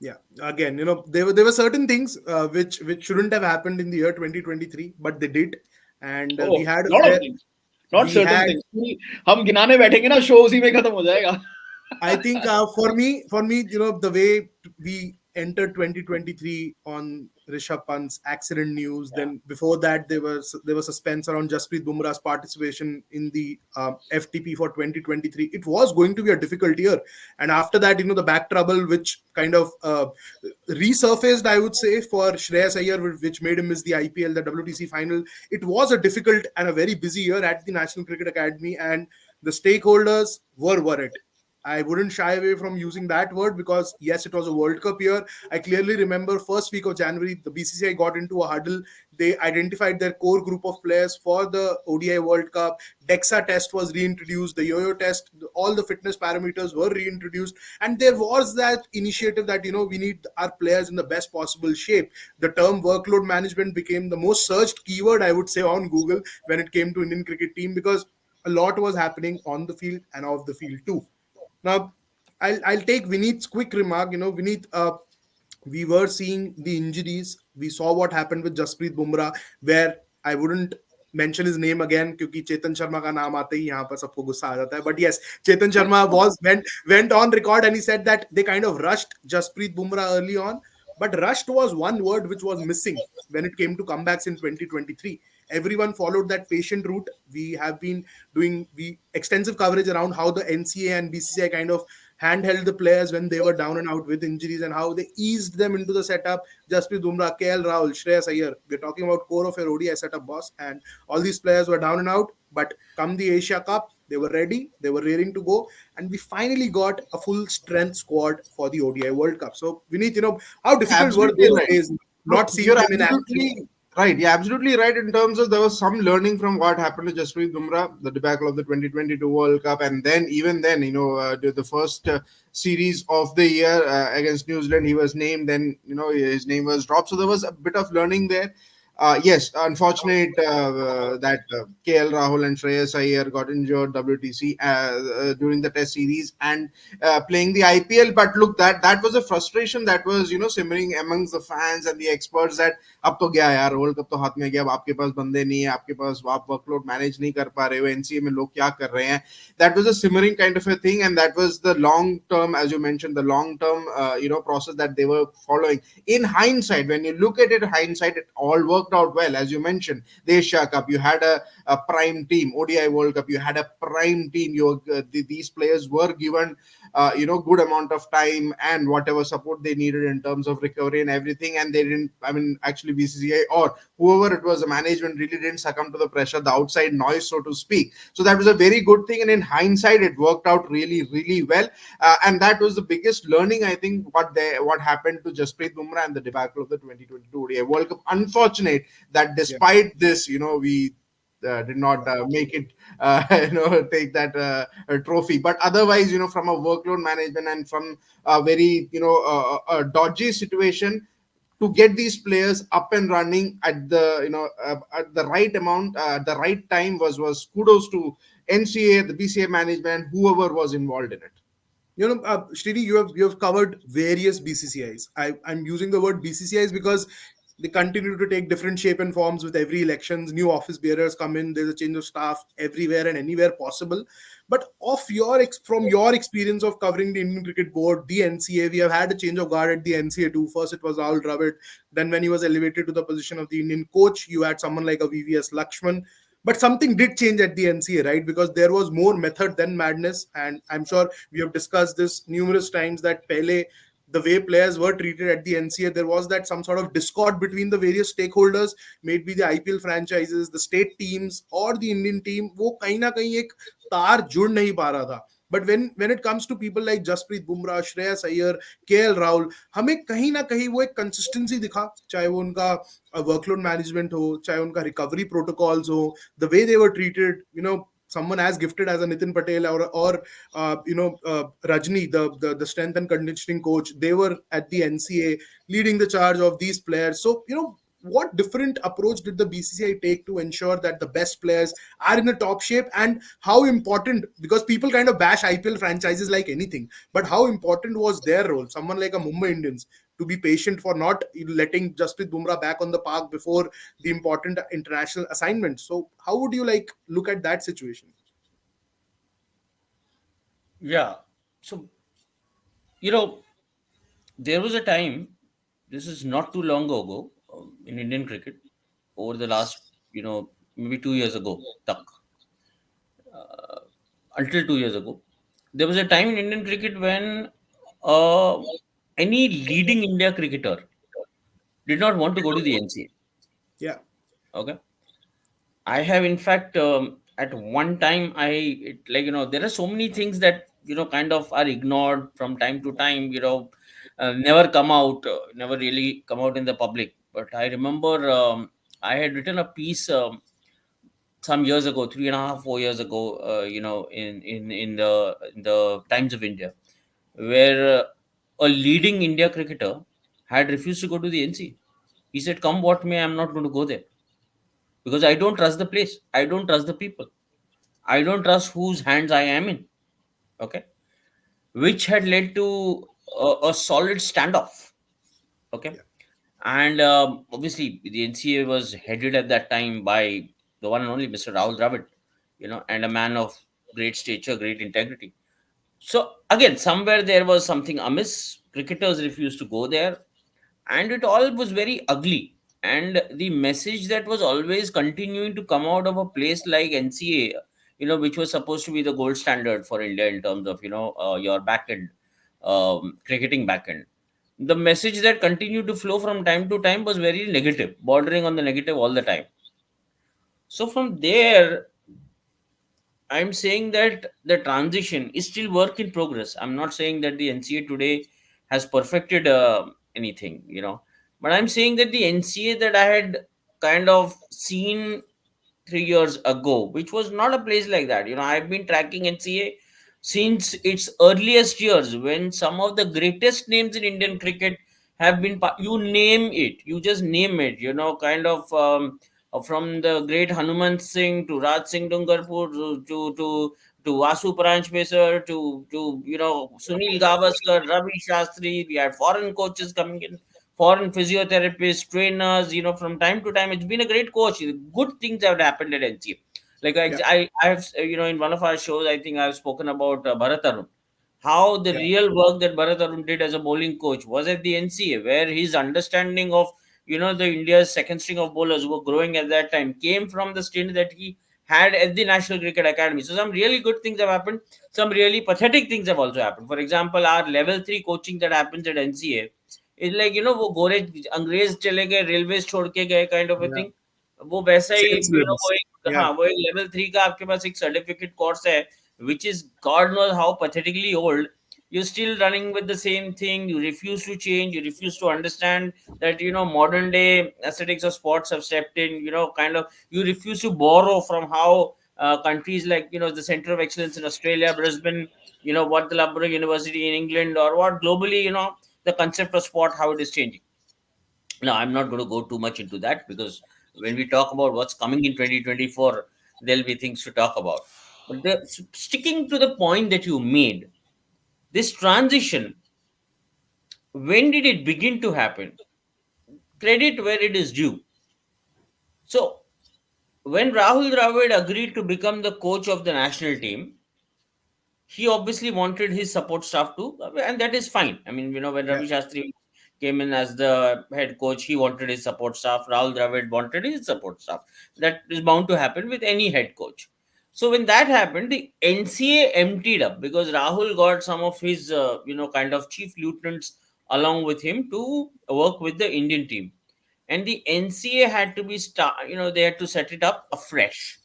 Yeah, again, there were certain things which shouldn't have happened in the year 2023, but they did, and Oh, we had a lot of fair. things, not We certain had, things. हम गिनाने बैठेंगे ना, show उसी में खत्म हो जाएगा. I think, for me, the way we entered 2023 on Rishabh Pant's accident news. Yeah. Then before that, there was suspense around Jasprit Bumrah's participation in the FTP for 2023. It was going to be a difficult year, and after that, the back trouble, which kind of resurfaced, I would say, for Shreyas Iyer, which made him miss the IPL, the WTC final. It was a difficult and a very busy year at the National Cricket Academy, and the stakeholders were worried. I wouldn't shy away from using that word because yes, it was a World Cup year. I clearly remember first week of January, the BCCI got into a huddle. They identified their core group of players for the ODI World Cup. DEXA test was reintroduced, the yo-yo test, all the fitness parameters were reintroduced, and there was that initiative that we need our players in the best possible shape. The term workload management became the most searched keyword, I would say, on Google when it came to Indian cricket team because a lot was happening on the field and off the field too. Now, I'll take Vineet's quick remark. Vineet, we were seeing the injuries. We saw what happened with Jasprit Bumrah, where I wouldn't mention his name again क्योंकि चेतन शर्मा का नाम आते ही यहाँ पर सबको गुस्सा आ जाता है. But yes, Chetan Sharma was went on record and he said that they kind of rushed Jasprit Bumrah early on. But rushed was one word which was missing when it came to comebacks in 2023. Everyone followed that patient route. We have been doing the extensive coverage around how the NCA and BCCI kind of handheld the players when they were down and out with injuries and how they eased them into the setup. Jasprit Bumrah, KL Rahul, Shreyas Iyer. We're talking about core of your ODI setup, boss. And all these players were down and out. But come the Asia Cup, they were ready, they were raring to go. And we finally got a full strength squad for the ODI World Cup. So we need, how difficult were Absolutely those right. days No, not seeing you're them in action? absolutely right. You're absolutely right in terms of there was some learning from what happened to Jasprit Bumrah, the debacle of the 2022 World Cup, and then even then, the first series of the year against New Zealand, he was named. Then his name was dropped. So there was a bit of learning there. Yes, unfortunate that KL Rahul and Shreyas Iyer got injured WTC during the Test series and playing the IPL. But look, that was a frustration that was simmering amongst the fans and the experts that अब तो गया यार world cup तो हाथ में गया अब आपके पास बंदे नहीं है आपके पास आप वर्कलोड मैनेज नहीं कर पा रहे हो एनसीए में लोग क्या कर रहे हैं that was a simmering kind of a thing and that was the long term as you mentioned the long term process that they were following in hindsight when you look at it hindsight it all worked out well as you mentioned the Asia Cup you had a prime team ODI World Cup you had a prime team these players were given good amount of time and whatever support they needed in terms of recovery and everything and they didn't I mean actually BCCI or whoever it was the management really didn't succumb to the pressure the outside noise so to speak so that was a very good thing and in hindsight it worked out really really well and that was the biggest learning I think what happened to Jasprit Bumrah and the debacle of the 2022 ODI World Cup unfortunate that Yeah. despite this we did not make it take that trophy but otherwise from a workload management and from a very a dodgy situation to get these players up and running at the at the right amount at the right time was kudos to NCA the BCA management whoever was involved in it. Srini, you have covered various BCCIs. I'm using the word BCCIs because they continue to take different shape and forms with every elections. New office bearers come in. There's a change of staff everywhere and anywhere possible. But from your experience of covering the Indian Cricket Board, the NCA, we have had a change of guard at the NCA too. First, it was Rahul Dravid. Then, when he was elevated to the position of the Indian coach, you had someone like a VVS Lakshman. But something did change at the NCA, right? Because there was more method than madness. And I'm sure we have discussed this numerous times that Pele, the way players were treated at the NCA, there was that some sort of discord between the various stakeholders, maybe the IPL franchises, the state teams, or the Indian team. वो कहीं ना कहीं एक तार जुड़ नहीं पा रहा था. But when it comes to people like Jasprit Bumrah, Shreyas Iyer, KL Rahul, हमें कहीं ना कहीं वो एक कंसिस्टेंसी दिखा, चाहे वो उनका वर्कलोड मैनेजमेंट हो, चाहे उनका रिकवरी प्रोटोकॉल्स हो, the way they were treated, someone as gifted as a Nitin Patel or Rajni, the strength and conditioning coach, they were at the NCA leading the charge of these players. So what different approach did the BCCI take to ensure that the best players are in the top shape? And how important, because people kind of bash IPL franchises like anything, but how important was their role, someone like a Mumbai Indians, to be patient for not letting Jasprit Bumrah back on the park before the important international assignments? So how would you like look at that situation? Yeah. So, you know, there was a time, this is not too long ago, in Indian cricket, over the last, maybe 2 years ago, until 2 years ago, there was a time in Indian cricket when uh, any leading India cricketer did not want to go to the Yeah, NCA. Okay. I have, in fact, at one time, there are so many things that, kind of are ignored from time to time, never come out, never really come out in the public. But I remember I had written a piece some years ago, 3.5, 4 years ago, in the Times of India, where a leading India cricketer had refused to go to the NCA. He said, "Come what may, I'm not going to go there because I don't trust the place. I don't trust the people. I don't trust whose hands I am in." Okay. Which had led to a solid standoff. Okay. yeah, And obviously, the NCA was headed at that time by the one and only Mr. Rahul Dravid, and a man of great stature, great integrity. So, again, somewhere there was something amiss. Cricketers refused to go there, and it all was very ugly. And the message that was always continuing to come out of a place like NCA, which was supposed to be the gold standard for India in terms of your back end, cricketing back end, the message that continued to flow from time to time was very negative, bordering on the negative all the time. So from there, I'm saying that the transition is still work in progress. I'm not saying that the NCA today has perfected anything, but I'm saying that the NCA that I had kind of seen 3 years ago, which was not a place like that. I've been tracking NCA since its earliest years when some of the greatest names in Indian cricket have been, you name it, you just name it, kind of from the great Hanuman Singh to Raj Singh Dungarpur to Vasu Paranchpesar to Sunil Gavaskar, Ravi Shastri. We had foreign coaches coming in, foreign physiotherapists, trainers. From time to time, it's been a great coach. Good things have happened at NCA. Like yeah, I have, in one of our shows, I think I've spoken about Bharat Arun. How the yeah, real work that Bharat Arun did as a bowling coach was at the NCA, where his understanding of the India's second string of bowlers who were growing at that time came from the stint that he had at the National Cricket Academy. So some really good things have happened. Some really pathetic things have also happened. For example, our level 3 coaching that happens at NCA is like वो गोरे अंग्रेज चले गए railway छोड़ के गए kind of a yeah. Thing वो वैसा ही Same वो syllabus. एक Yeah, हाँ वो एक लेवल 3 का आपके पास एक सर्टिफिकेट कोर्स है which is God knows how pathetically old. You're still running with the same thing. You refuse to change. You refuse to understand that modern day aesthetics of sports have stepped in. Kind of you refuse to borrow from how countries like the Center of Excellence in Australia, Brisbane, what the Loughborough University in England, or what globally, the concept of sport, how it is changing. Now, I'm not going to go too much into that because when we talk about what's coming in 2024, there'll be things to talk about. But sticking to the point that you made, this transition, when did it begin to happen? Credit where it is due. So, when Rahul Dravid agreed to become the coach of the national team, he obviously wanted his support staff to, and that is fine. I mean, when yeah, Ravi Shastri came in as the head coach, he wanted his support staff. Rahul Dravid wanted his support staff. That is bound to happen with any head coach. So when that happened, the NCA emptied up because Rahul got some of his, kind of chief lieutenants along with him to work with the Indian team, and the NCA had to be they had to set it up afresh,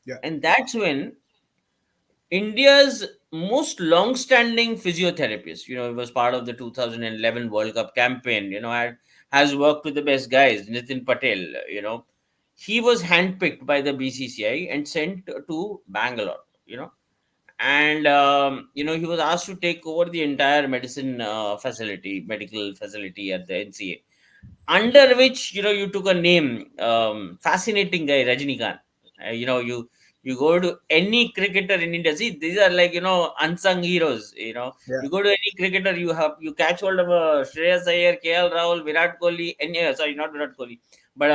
yeah, and that's when India's most long-standing physiotherapist, he was part of the 2011 World Cup campaign, has worked with the best guys, Nitin Patel, he was handpicked by the BCCI and sent to Bangalore, and, he was asked to take over the entire medical facility at the NCA. under which you took a name, fascinating guy, Rajinikanth. You go to any cricketer in India. See, these are like unsung heroes. Yeah. You go to any cricketer, you catch hold of Shreyas Iyer, KL Rahul, Virat Kohli, sorry, not Virat Kohli, but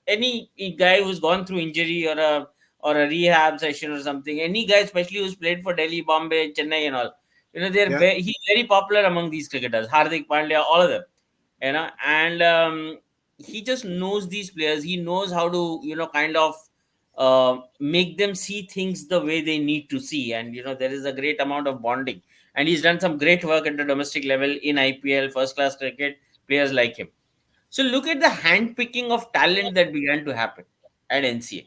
any guy who's gone through injury or a rehab session or something. Any guy, especially who's played for Delhi, Bombay, Chennai, and all. Yeah. He's very popular among these cricketers. Hardik Pandya, all of them. And he just knows these players. He knows how to kind of make them see things the way they need to see. And there is a great amount of bonding, and he's done some great work at the domestic level in IPL, first class cricket, players like him. So look at the handpicking of talent that began to happen at NCA,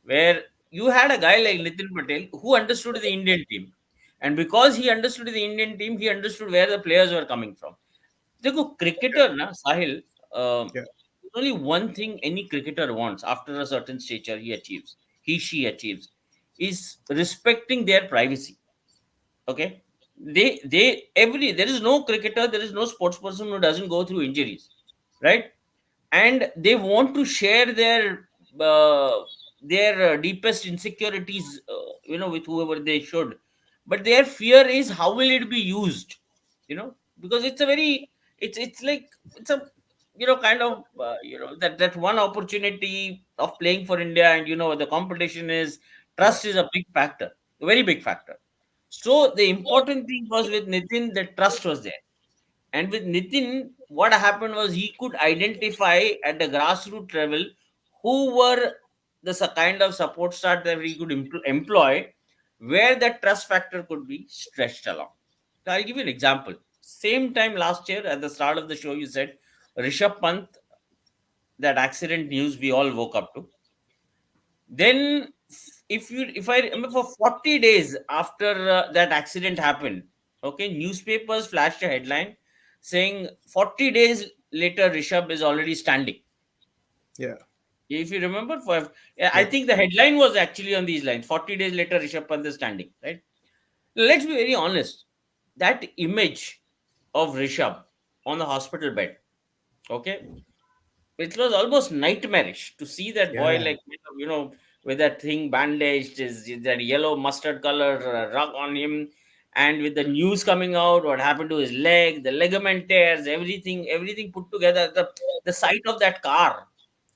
where you had a guy like Nitin Patel who understood the Indian team, and because he understood the Indian team, he understood where the players were coming from. देखो cricketer ना Sahil, Yeah. only one thing any cricketer wants after a certain stature he she achieves is respecting their privacy. Okay, there is no cricketer, there is no sports person who doesn't go through injuries, right? And they want to share their deepest insecurities with whoever they should, but their fear is how will it be used, because it's a very it's like it's a kind of that one opportunity of playing for India, and the competition is, Yeah. trust is a big factor, a very big factor. So the important thing was with Nitin, that trust was there. And with Nitin, what happened was he could identify at the grassroots level who were kind of support staff that he could employ, where that trust factor could be stretched along. So I'll give you an example. Same time last year, at the start of the show, you said Rishabh Pant, that accident news we all woke up to. Then, if I remember, for 40 days after that accident happened, okay, newspapers flashed a headline saying 40 days later Rishabh is already standing. Yeah. If you remember, yeah, I Yeah. think the headline was actually on these lines: 40 days later Rishabh Pant is standing. Right? Let's be very honest. That image of Rishabh on the hospital bed, okay, it was almost nightmarish to see that boy, Yeah. like with that thing bandaged, is that yellow mustard color rug on him, and with the news coming out what happened to his leg, the ligament tears, everything put together, the sight of that car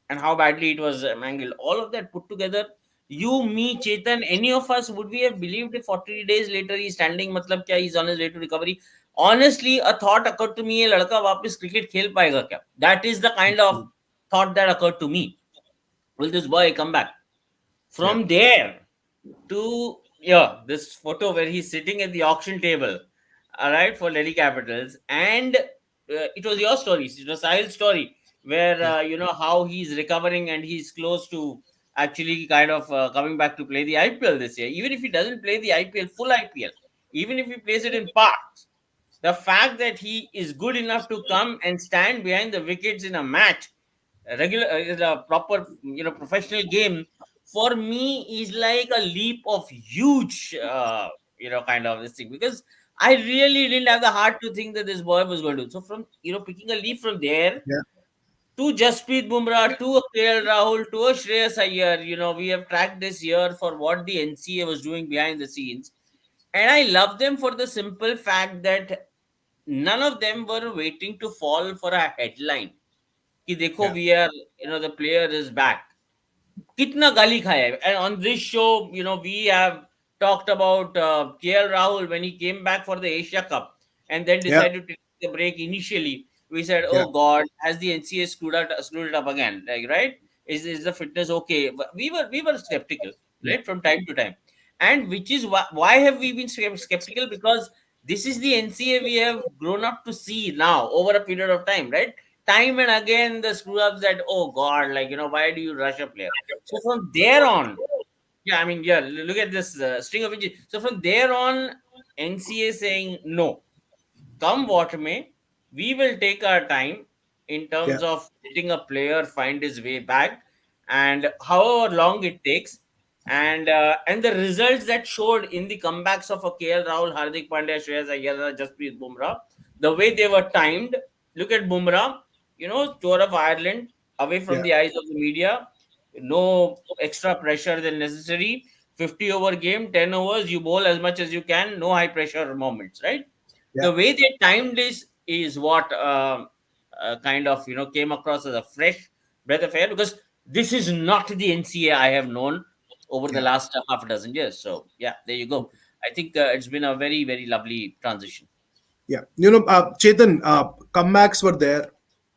and how badly it was mangled, all of that put together. You, me, Chetan, any of us, would we have believed if 40 days later he's standing? Matlab kya, he's on his way to recovery? Honestly, a thought occurred to me, ये लड़का वापस cricket खेल पाएगा क्या? That is the kind of thought that occurred to me. Will this boy come back? Yeah. From there to, yeah, this photo where he's sitting at the auction table, all right, for Delhi Capitals. And it was your story, it was Sahil's story, where Yeah. how he's recovering and he's close to actually kind of coming back to play the IPL this year. Even if he doesn't play the IPL, full IPL, even if he plays it in parts, the fact that he is good enough to come and stand behind the wickets in a match, a regular is a proper professional game, for me is like a leap of huge kind of this thing, because I really didn't have the heart to think that this boy was going to. So from picking a leap from there Yeah. to Jasprit Bumrah, to a KL Rahul, to a Shreyas Iyer, we have tracked this year for what the NCA was doing behind the scenes. And I love them for the simple fact that none of them were waiting to fall for a headline. Ki dekho, Yeah. we are, the player is back. कितना गाली खाया है. And on this show, we have talked about KL Rahul when he came back for the Asia Cup and then Yeah. decided to take the break initially. We said, Yeah. "Oh God, has the NCA screwed it up again?" Like, right? Is the fitness okay? But we were skeptical, Yeah. right, from time to time, and which is why have we been skeptical? Because this is the NCA we have grown up to see now over a period of time, right? Time and again the screw ups that, oh God, like why do you rush a player? So from there on, yeah, I mean, yeah, look at this string of injuries. So from there on, NCA saying no, come what may, we will take our time in Yeah. terms of letting a player find his way back, and however long it takes, and the results that showed in the comebacks of a KL Rahul, Hardik Pandya, Shreyas Iyer, Jasprit Bumrah, the way they were timed. Look at Bumrah. tour of Ireland, away from Yeah, the eyes of the media, no extra pressure than necessary. 50 over game, 10 overs, you bowl as much as you can, no high pressure moments, right? yeah, The way they timed this is what kind of came across as a fresh breath of air, because this is not the NCA I have known over the yeah. last half a dozen years. So yeah, there you go. I think it's been a very very lovely transition. Yeah, Chetan, comebacks were there.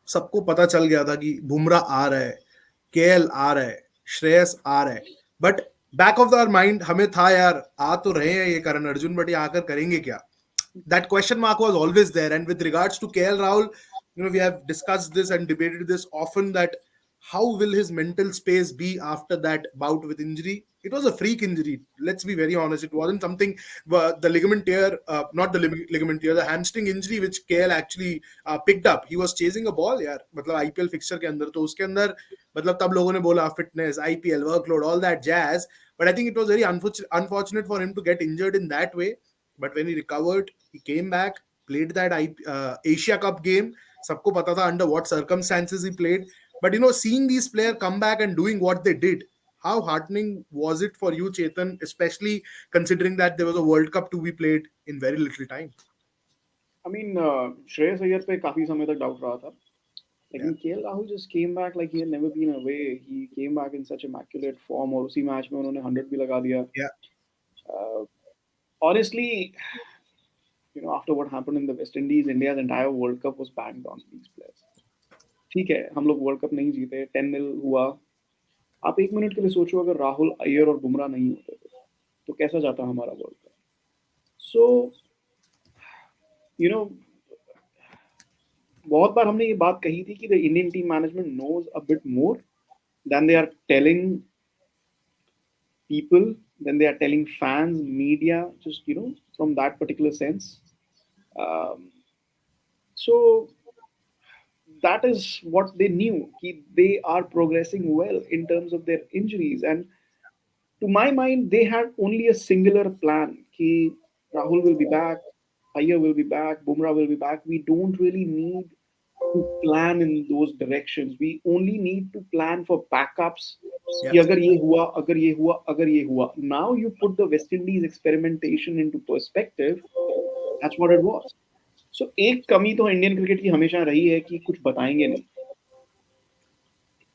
सबको पता चल गया था कि बुमराह आ रहा है, KL आ रहा है, श्रेयस आ रहा है. But back of our mind हमें था यार, आ तो रहे हैं ये करण अर्जुन, बट ये आकर करेंगे क्या? That question mark was always there. And with regards to KL Rahul, we have discussed this and debated this often, that how will his mental space be after that bout with injury? It was a freak injury. Let's be very honest. It wasn't something, the ligament tear, not the ligament tear, the hamstring injury which KL actually picked up. He was chasing a ball, यार. मतलब IPL fixture के अंदर, तो उसके अंदर मतलब तब लोगों ने बोला fitness, IPL, workload, all that jazz. But I think it was very unfortunate for him to get injured in that way. But when he recovered, he came back, played that Asia Cup game. सबको पता था under what circumstances he played. But seeing these players come back and doing what they did, how heartening was it for you, Chetan, especially considering that there was a World Cup to be played in very little time? I mean, Shreyas Iyer पे काफी समय तक doubt रहा था. लेकिन KL Rahul just came back like he had never been away. He came back in such immaculate form, और उसी match में उन्होंने 100 भी लगा दिया. Yeah. Honestly, after what happened in the West Indies, India's entire World Cup was banged on these players. ठीक है, हम लोग वर्ल्ड कप नहीं जीते, 10-0 हुआ. आप एक मिनट के लिए सोचो, अगर राहुल, अय्यर और बुमराह नहीं होते तो कैसा जाता हमारा वर्ल्ड कप. सो बहुत बार हमने ये बात कही थी कि the Indian team management knows a bit more than they are telling people, then they are telling fans, media, just from that particular sense. So that is what they knew, they are progressing well in terms of their injuries. And to my mind, they had only a singular plan, ki Rahul will be back, Iyer will be back, Bumrah will be back. We don't really need to plan in those directions. We only need to plan for backups. Yeah. कि अगर ये हुआ, अगर ये हुआ, अगर ये हुआ. Now you put the West Indies experimentation into perspective. That's what it was. So एक कमी तो इंडियन क्रिकेट की हमेशा रही है कि कुछ बताएंगे नहीं.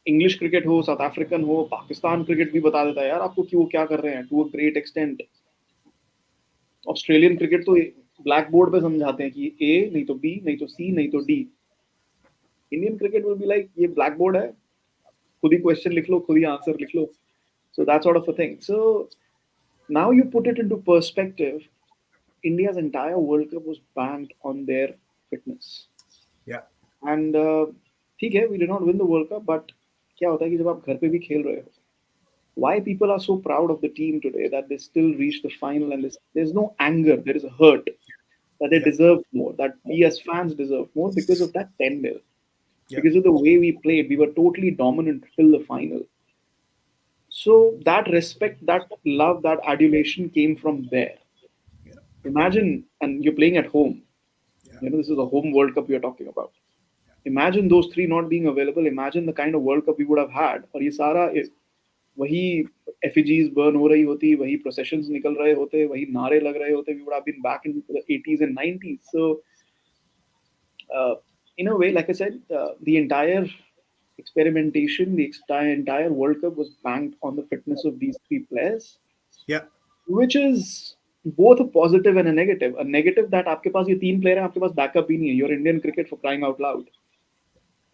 इंग्लिश क्रिकेट हो, साउथ अफ्रीकन हो, पाकिस्तान क्रिकेट भी बता देता है यार आपको कि वो क्या कर रहे हैं, to a great extent. Australian cricket तो ब्लैक बोर्ड पे समझाते हैं कि ए नहीं तो बी, नहीं तो सी, नहीं तो D. Indian cricket will be like, ये ब्लैक बोर्ड है, खुद ही क्वेश्चन लिख लो, खुद ही आंसर लिख लो. So that sort of a thing. So now you put it into perspective. India's entire World Cup was banked on their fitness. Yeah. And ठीक है, we did not win the World Cup, but क्या होता है कि जब आप घर पे भी खेल रहे हो, why people are so proud of the team today that they still reach the final, and there's no anger, there is a hurt that they deserve more, that we as fans deserve more because of that 10-0. Because of the way we played, we were totally dominant till the final. So that respect, that love, that adulation came from there. Yeah. Imagine, and you're playing at home. Yeah. This is a home World Cup we are talking about. Imagine those three not being available. Imagine the kind of World Cup we would have had. और ये सारा वही effigies burn हो रही होती, वही processions निकल रहे होते, वही नारे लग रहे होते. We would have been back in the 80s and 90s. So in a way, like I said, the entire experimentation, the entire World Cup was banked on the fitness of these three players. Yeah. Which is both a positive and a negative. A negative that आपके पास ये तीन player हैं, आपके पास backup भी नहीं है. You're Indian cricket, for crying out loud.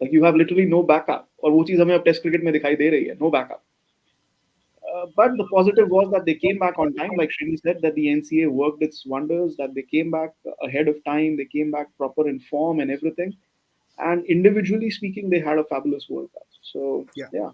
Like you have literally no backup. और वो चीज हमें अब Test cricket में दिखाई दे रही है. No backup. But the positive was that they came back on time, like Shami said, that the NCA worked its wonders, that they came back ahead of time, they came back proper in form and everything. And individually speaking, they had a fabulous World Cup. So, yeah.